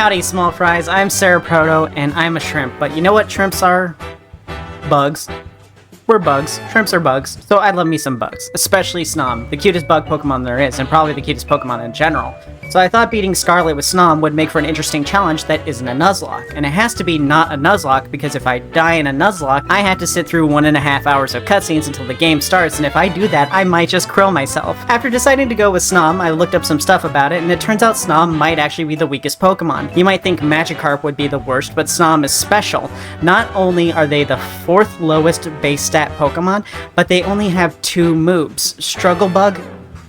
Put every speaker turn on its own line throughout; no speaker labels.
Howdy, small fries. I'm Sarah Proto, and I'm a shrimp. But you know what shrimps are? Bugs. We're bugs. Shrimps are bugs. So I love me some bugs. Especially Snom, the cutest bug Pokemon there is, and probably the cutest Pokemon in general. So I thought beating Scarlet with Snom would make for an interesting challenge that isn't a Nuzlocke. And it has to be not a Nuzlocke, because if I die in a Nuzlocke, I have to sit through 1.5 hours of cutscenes until the game starts, and if I do that, I might just krill myself. After deciding to go with Snom, I looked up some stuff about it, and it turns out Snom might actually be the weakest Pokemon. You might think Magikarp would be the worst, but Snom is special. Not only are they the 4th lowest base stat Pokemon, but they only have 2 moves, Struggle Bug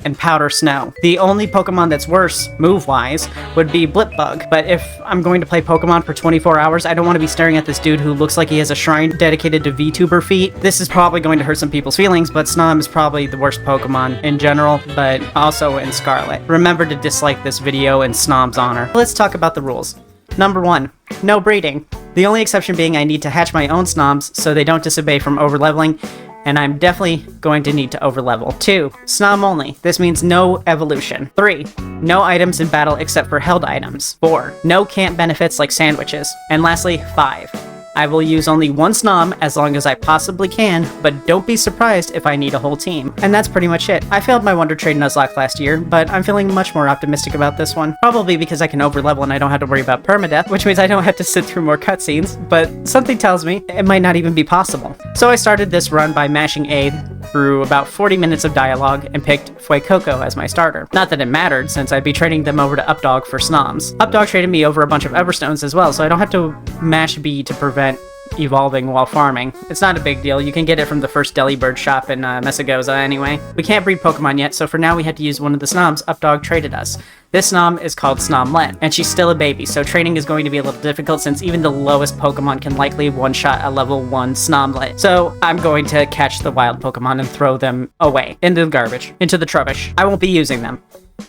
and Powder Snow. The only Pokemon that's worse, move-wise, would be Blip Bug. But if I'm going to play Pokemon for 24 hours, I don't want to be staring at this dude who looks like he has a shrine dedicated to VTuber feet. This is probably going to hurt some people's feelings, but Snom is probably the worst Pokemon in general, but also in Scarlet. Remember to dislike this video in Snom's honor. Let's talk about the rules. Number 1, no breeding. The only exception being I need to hatch my own Snoms so they don't disobey from overleveling, and I'm definitely going to need to overlevel. 2, Snom only. This means no evolution. 3, no items in battle except for held items. 4, no camp benefits like sandwiches. And lastly, 5, I will use only one Snom as long as I possibly can, but don't be surprised if I need a whole team. And that's pretty much it. I failed my Wonder Trade Nuzlocke last year, but I'm feeling much more optimistic about this one. Probably because I can overlevel and I don't have to worry about permadeath, which means I don't have to sit through more cutscenes, but something tells me it might not even be possible. So I started this run by mashing A through about 40 minutes of dialogue and picked Fuecoco as my starter. Not that it mattered, since I'd be trading them over to Updog for Snoms. Updog traded me over a bunch of Everstones as well, so I don't have to mash B to prevent evolving while farming. It's not a big deal, you can get it from the first Delibird shop in Messagoza anyway. We can't breed Pokemon yet, so for now we had to use one of the Snoms Updog traded us. This Snom is called Snomlet, and she's still a baby, so training is going to be a little difficult since even the lowest Pokemon can likely one-shot a level 1 Snomlet. So I'm going to catch the wild Pokemon and throw them away, into the garbage, into the trubbish. I won't be using them.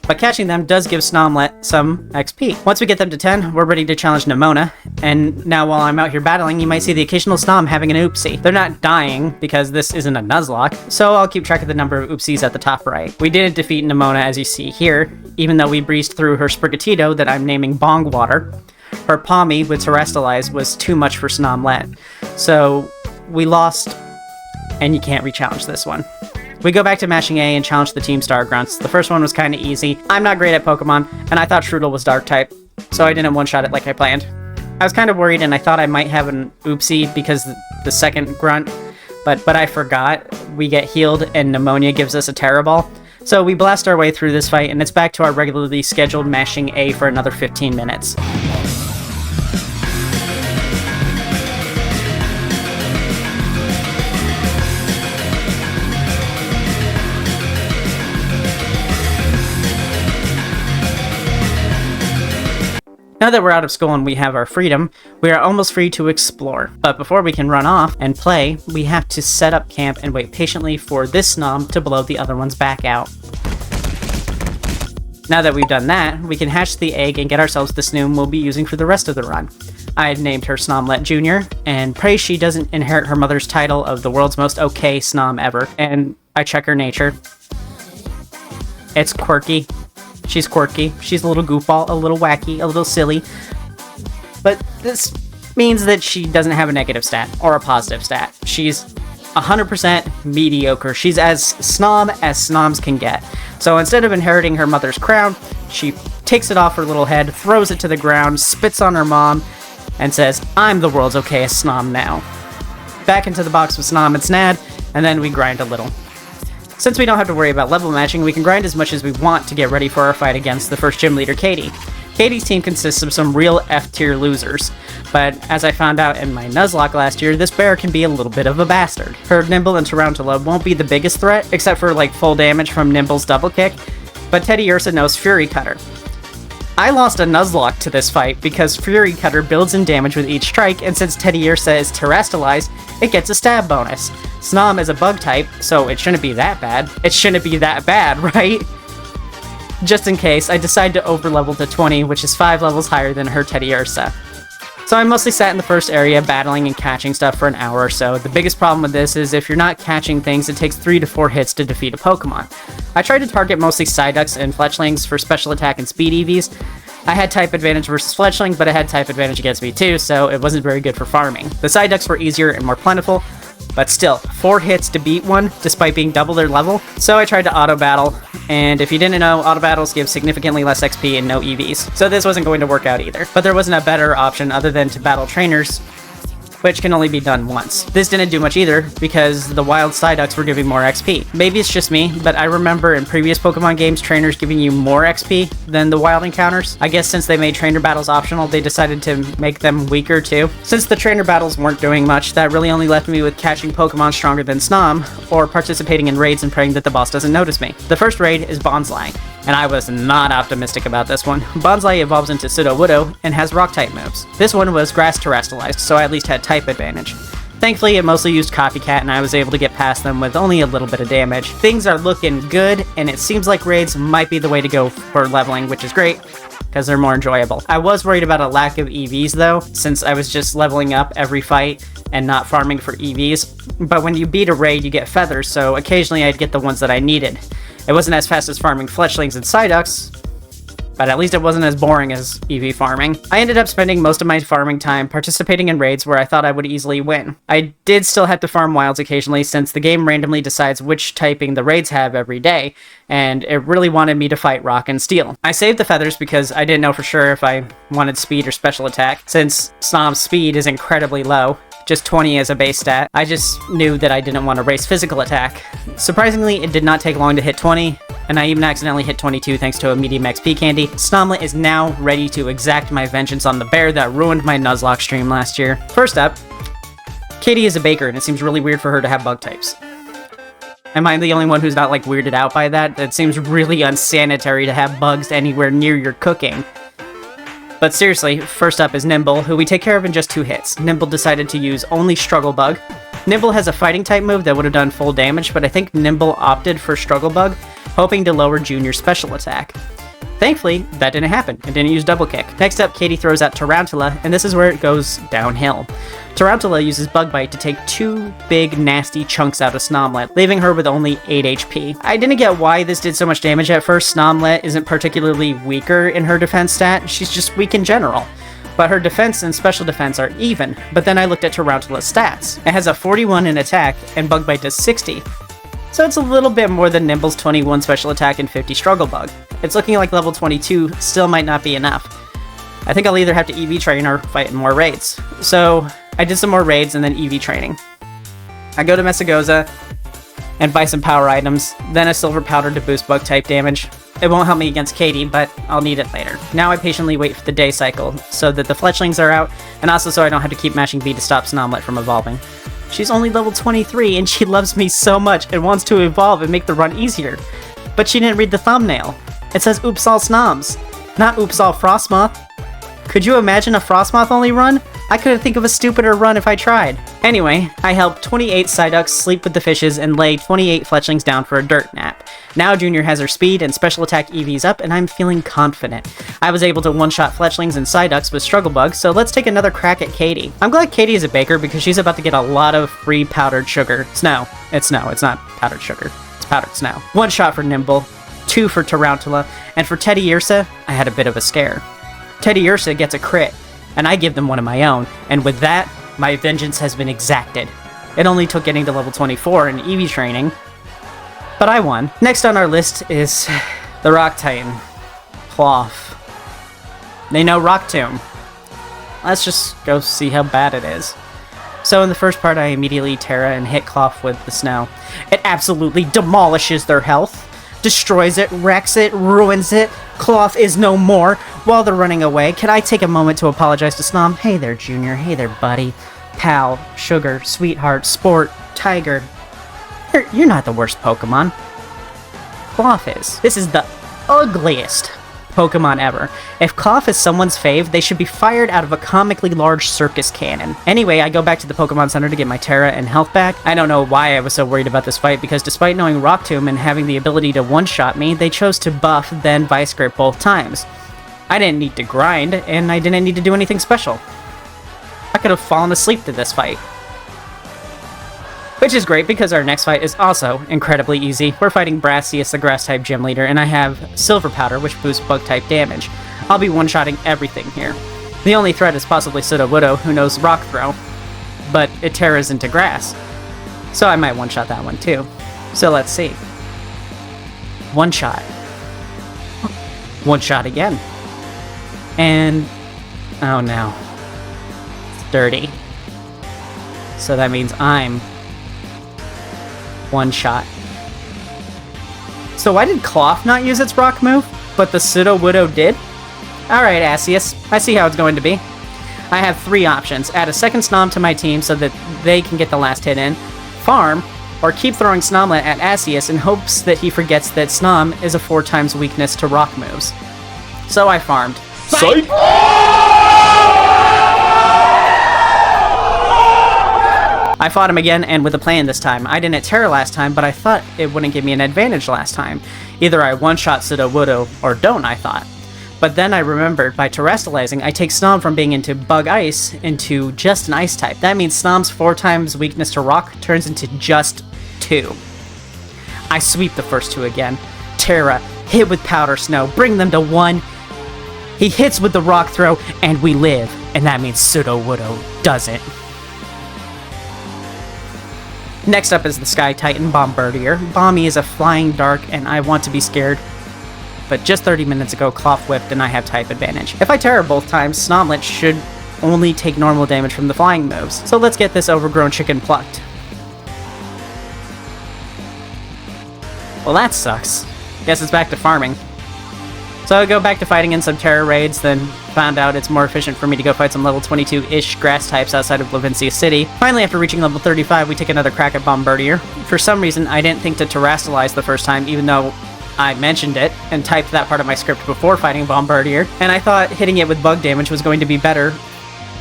But catching them does give Snomlet some XP. Once we get them to 10, we're ready to challenge Nemona, and now while I'm out here battling, you might see the occasional Snom having an oopsie. They're not dying, because this isn't a Nuzlocke, so I'll keep track of the number of oopsies at the top right. We didn't defeat Nemona as you see here, even though we breezed through her Sprigatito that I'm naming Bongwater. Her Palmy with Terrestrialize was too much for Snomlet, so we lost, and you can't re-challenge this one. We go back to mashing A and challenge the Team Star Grunts. The first one was kind of easy. I'm not great at Pokemon, and I thought Strudel was Dark-type, so I didn't one-shot it like I planned. I was kind of worried, and I thought I might have an oopsie because the second Grunt, but I forgot. We get healed, and Pneumonia gives us a Terra Ball. So we blast our way through this fight, and it's back to our regularly scheduled mashing A for another 15 minutes. Now that we're out of school and we have our freedom, we are almost free to explore. But before we can run off and play, we have to set up camp and wait patiently for this Snom to blow the other ones back out. Now that we've done that, we can hatch the egg and get ourselves the Snom we'll be using for the rest of the run. I had named her Snomlet Jr., and pray she doesn't inherit her mother's title of the world's most okay Snom ever. And I check her nature. It's quirky. She's quirky, she's a little goofball, a little wacky, a little silly. But this means that she doesn't have a negative stat, or a positive stat. She's 100% mediocre. She's as Snom as Snoms can get. So instead of inheriting her mother's crown, she takes it off her little head, throws it to the ground, spits on her mom, and says, "I'm the world's okayest Snom now." Back into the box with Snom and Snad, and then we grind a little. Since we don't have to worry about level matching, we can grind as much as we want to get ready for our fight against the first gym leader, Katie. Katie's team consists of some real F-tier losers, but as I found out in my Nuzlocke last year, this bear can be a little bit of a bastard. Her Nimble and Tarantula won't be the biggest threat, except for like full damage from Nimble's double kick, but Teddy Ursa knows Fury Cutter. I lost a Nuzlocke to this fight because Fury Cutter builds in damage with each strike, and since Teddy Ursa is Terrestrialized, it gets a stab bonus. Snom is a bug type, so it shouldn't be that bad. It shouldn't be that bad, right? Just in case, I decide to overlevel to 20, which is 5 levels higher than her Teddy Ursa. So I mostly sat in the first area battling and catching stuff for an hour or so. The biggest problem with this is if you're not catching things, it takes 3 to 4 hits to defeat a Pokemon. I tried to target mostly Psyducks and Fletchlings for special attack and speed EVs, I had type advantage versus Fletchling, but it had type advantage against me too, so it wasn't very good for farming. The Psyducks were easier and more plentiful, but still, 4 hits to beat one, despite being double their level. So I tried to auto-battle, and if you didn't know, auto-battles give significantly less XP and no EVs. So this wasn't going to work out either. But there wasn't a better option other than to battle trainers, which can only be done once. This didn't do much either, because the wild Psyducks were giving more XP. Maybe it's just me, but I remember in previous Pokemon games, trainers giving you more XP than the wild encounters. I guess since they made trainer battles optional, they decided to make them weaker too. Since the trainer battles weren't doing much, that really only left me with catching Pokemon stronger than Snom, or participating in raids and praying that the boss doesn't notice me. The first raid is Bonsly, and I was not optimistic about this one. Bonsly evolves into Sudowoodo and has rock-type moves. This one was grass terrestrialized, so I at least had type advantage. Thankfully, it mostly used Copycat, and I was able to get past them with only a little bit of damage. Things are looking good, and it seems like raids might be the way to go for leveling, which is great, because they're more enjoyable. I was worried about a lack of EVs, though, since I was just leveling up every fight and not farming for EVs. But when you beat a raid, you get feathers, so occasionally I'd get the ones that I needed. It wasn't as fast as farming Fletchlings and Psyducks, but at least it wasn't as boring as EV farming. I ended up spending most of my farming time participating in raids where I thought I would easily win. I did still have to farm wilds occasionally since the game randomly decides which typing the raids have every day, and it really wanted me to fight rock and steel. I saved the feathers because I didn't know for sure if I wanted speed or special attack, since Snom's speed is incredibly low. Just 20 as a base stat. I just knew that I didn't want to race physical attack. Surprisingly, it did not take long to hit 20, and I even accidentally hit 22 thanks to a medium XP candy. Snomlet is now ready to exact my vengeance on the bear that ruined my Nuzlocke stream last year. First up, Katie is a baker, and it seems really weird for her to have bug types. Am I the only one who's not like weirded out by that? It seems really unsanitary to have bugs anywhere near your cooking. But seriously, first up is Nimble, who we take care of in just 2 hits. Nimble decided to use only Struggle Bug. Nimble has a fighting type move that would have done full damage, but I think Nimble opted for Struggle Bug, hoping to lower Junior's special attack. Thankfully, that didn't happen. It didn't use Double Kick. Next up, Katie throws out Tarantula, and this is where it goes downhill. Tarantula uses Bug Bite to take 2 big, nasty chunks out of Snomlet, leaving her with only 8 HP. I didn't get why this did so much damage at first. Snomlet isn't particularly weaker in her defense stat, she's just weak in general. But her defense and special defense are even, but then I looked at Tarantula's stats. It has a 41 in attack, and Bug Bite does 60. So it's a little bit more than Nimble's 21 special attack and 50 Struggle Bug. It's looking like level 22 still might not be enough. I think I'll either have to EV train or fight in more raids. So I did some more raids and then EV training. I go to Mesagoza and buy some power items, then a silver powder to boost bug type damage. It won't help me against Katie, but I'll need it later. Now I patiently wait for the day cycle, so that the Fletchlings are out, and also so I don't have to keep mashing B to stop Snomlet from evolving. She's only level 23, and she loves me so much and wants to evolve and make the run easier. But she didn't read the thumbnail. It says Oops All Snoms, not Oops All Frostmoth. Could you imagine a Frostmoth only run? I couldn't think of a stupider run if I tried. Anyway, I helped 28 Psyducks sleep with the fishes and laid 28 Fletchlings down for a dirt nap. Now Junior has her speed and special attack EVs up, and I'm feeling confident. I was able to one-shot Fletchlings and Psyducks with Struggle Bug, so let's take another crack at Katie. I'm glad Katie is a baker because she's about to get a lot of free powdered sugar. Snow. It's not powdered sugar. It's powdered snow. 1 shot for Nimble, 2 for Tarantula, and for Teddy Ursa, I had a bit of a scare. Teddy Ursa gets a crit, and I give them one of my own, and with that, my vengeance has been exacted. It only took getting to level 24 in EV training, but I won. Next on our list is the Rock Titan, Cloth. They know Rock Tomb. Let's just go see how bad it is. So in the first part, I immediately Terra and hit Cloth with the snow. It absolutely demolishes their health, destroys it, wrecks it, ruins it. Cloth is no more. While they're running away, can I take a moment to apologize to Snom? Hey there, Junior. Hey there, buddy. Pal, sugar, sweetheart, sport, tiger. You're not the worst Pokemon. Cloth is. This is the ugliest Pokemon ever. If Cloth is someone's fave, they should be fired out of a comically large circus cannon. Anyway, I go back to the Pokemon Center to get my Terra and health back. I don't know why I was so worried about this fight, because despite knowing Rock Tomb and having the ability to one-shot me, they chose to buff, then Vice Grip both times. I didn't need to grind, and I didn't need to do anything special. I could have fallen asleep to this fight. Which is great, because our next fight is also incredibly easy. We're fighting Brassius, the Grass-type gym leader, and I have Silver Powder, which boosts Bug-type damage. I'll be one-shotting everything here. The only threat is possibly Sudowoodo, who knows Rock Throw, but it terras into grass. So I might one-shot that one too. So let's see. One shot. One shot again. And... oh no. It's dirty. So that means I'm... one shot. So why did Cloth not use its rock move, but the Sudowoodo did? Alright, Asius. I see how it's going to be. I have 3 options. Add a second Snom to my team so that they can get the last hit in. Farm, or keep throwing Snomlet at Asius in hopes that he forgets that Snom is a 4 times weakness to rock moves. So I farmed.
Psych!
I fought him again, and with a plan this time. I didn't Terra last time, but I thought it wouldn't give me an advantage last time. Either I one-shot Sudowoodo, or don't, I thought. But then I remembered, by terrestrializing, I take Snom from being into Bug Ice into just an Ice type. That means Snom's 4 times weakness to Rock turns into just 2. I sweep the first 2 again. Terra, hit with Powder Snow, bring them to 1. He hits with the Rock Throw, and we live. And that means Sudowoodo doesn't. Next up is the Sky Titan Bombardier. Bomby is a flying dark, and I want to be scared. But just 30 minutes ago, Cloth whipped, and I have type advantage. If I Terra both times, Snomlet should only take normal damage from the flying moves. So let's get this overgrown chicken plucked. Well, that sucks. Guess it's back to farming. So I go back to fighting in some Terra raids, then found out it's more efficient for me to go fight some level 22-ish grass types outside of Levincia City. Finally, after reaching level 35, we take another crack at Bombardier. For some reason, I didn't think to terrestrialize the first time, even though I mentioned it and typed that part of my script before fighting Bombardier, and I thought hitting it with bug damage was going to be better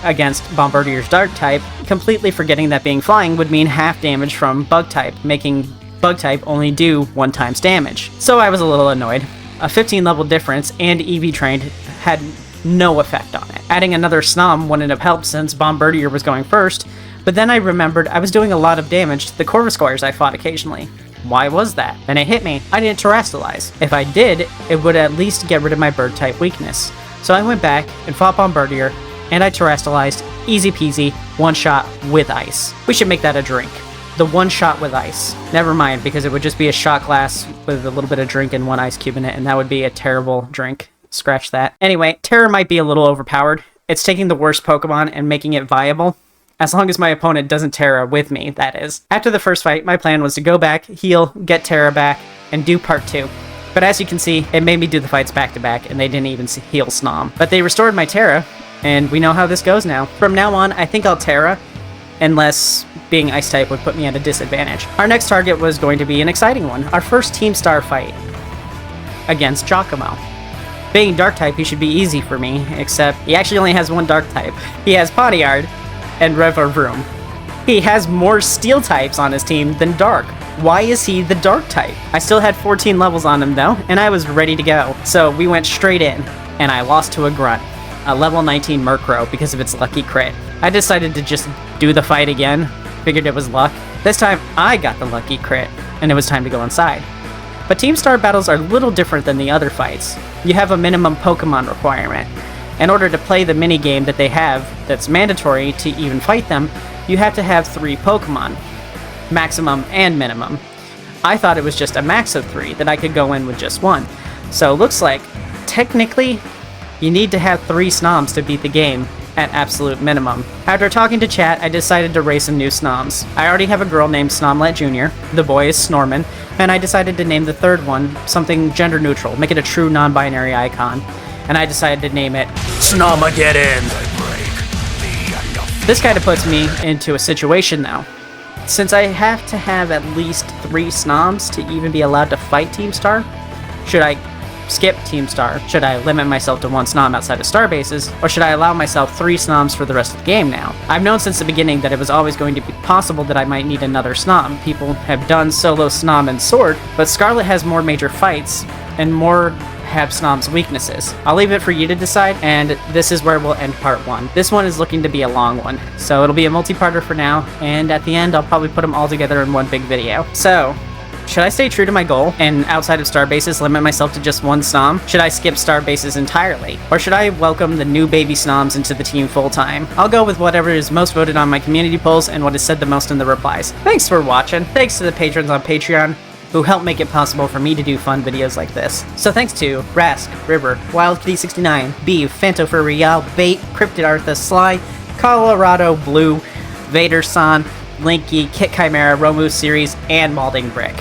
against Bombardier's dark type, completely forgetting that being flying would mean half damage from bug type, making bug type only do 1 times damage. So I was a little annoyed. A 15 level difference and EV trained had no effect on it. Adding another Snom wouldn't have helped since Bombardier was going first, but then I remembered I was doing a lot of damage to the Corvusculaurs I fought occasionally. Why was that? Then it hit me. I didn't terrestrialize. If I did, it would at least get rid of my bird type weakness. So I went back and fought Bombardier, and I terrestrialized. Easy peasy, 1 shot with ice. We should make that a drink. The 1 shot with ice. Never mind, because it would just be a shot glass with a little bit of drink and 1 ice cube in it, and that would be a terrible drink. Scratch that. Anyway, Terra might be a little overpowered. It's taking the worst Pokemon and making it viable. As long as my opponent doesn't Terra with me, that is. After the first fight, my plan was to go back, heal, get Terra back, and do part 2. But as you can see, it made me do the fights back to back, and they didn't even heal Snom. But they restored my Terra, and we know how this goes now. From now on, I think I'll Terra, unless being Ice type would put me at a disadvantage. Our next target was going to be an exciting one. Our first Team Star fight against Giacomo. Being Dark type, he should be easy for me, except he actually only has 1 Dark type. He has Pawniard and Revavroom. He has more Steel types on his team than Dark. Why is he the Dark type? I still had 14 levels on him though, and I was ready to go. So we went straight in, and I lost to a Grunt, a level 19 Murkrow, because of its lucky crit. I decided to just do the fight again, figured it was luck. This time I got the lucky crit, and it was time to go inside. But Team Star battles are a little different than the other fights. You have a minimum Pokemon requirement. In order to play the minigame that they have, that's mandatory to even fight them, you have to have 3 Pokemon. Maximum and minimum. I thought it was just a max of 3, that I could go in with just 1. So it looks like, technically, you need to have 3 Snoms to beat the game at absolute minimum. After talking to chat, I decided to raise some new Snoms. I already have a girl named Snomlet Jr., the boy is Snorman, and I decided to name the third one something gender neutral, make it a true non-binary icon. And I decided to name it Snomageddon. This kind of puts me into a situation now. Since I have to have at least 3 Snoms to even be allowed to fight Team Star, should I skip Team Star? Should I limit myself to 1 Snom outside of Star bases? Or should I allow myself 3 Snoms for the rest of the game now? I've known since the beginning that it was always going to be possible that I might need another Snom. People have done solo Snom and Sword, but Scarlet has more major fights, and more have Snom's weaknesses. I'll leave it for you to decide, and this is where we'll end part 1. This one is looking to be a long one, so it'll be a multi-parter for now, and at the end I'll probably put them all together in one big video. So, Should I stay true to my goal and outside of star bases limit myself to just one Snom? Should I skip star bases entirely? Or should I welcome the new baby Snoms into the team full time? I'll go with whatever is most voted on my community polls and what is said the most in the replies. Thanks for watching. Thanks to the patrons on Patreon who help make it possible for me to do fun videos like this. So thanks to Rask, River, WildKitty69, Beeve, Fanto for Real, Bait, Cryptid Artha, Sly, Colorado Blue, Vader San, Linky, Kit Chimera, Romu Series, and Malding Brick.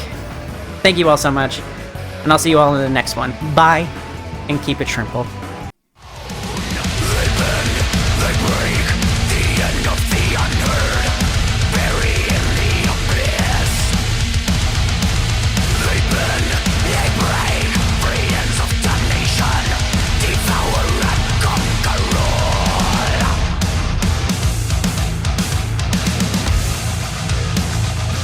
Thank you all so much, and I'll see you all in the next one. Bye, and keep it shrimple.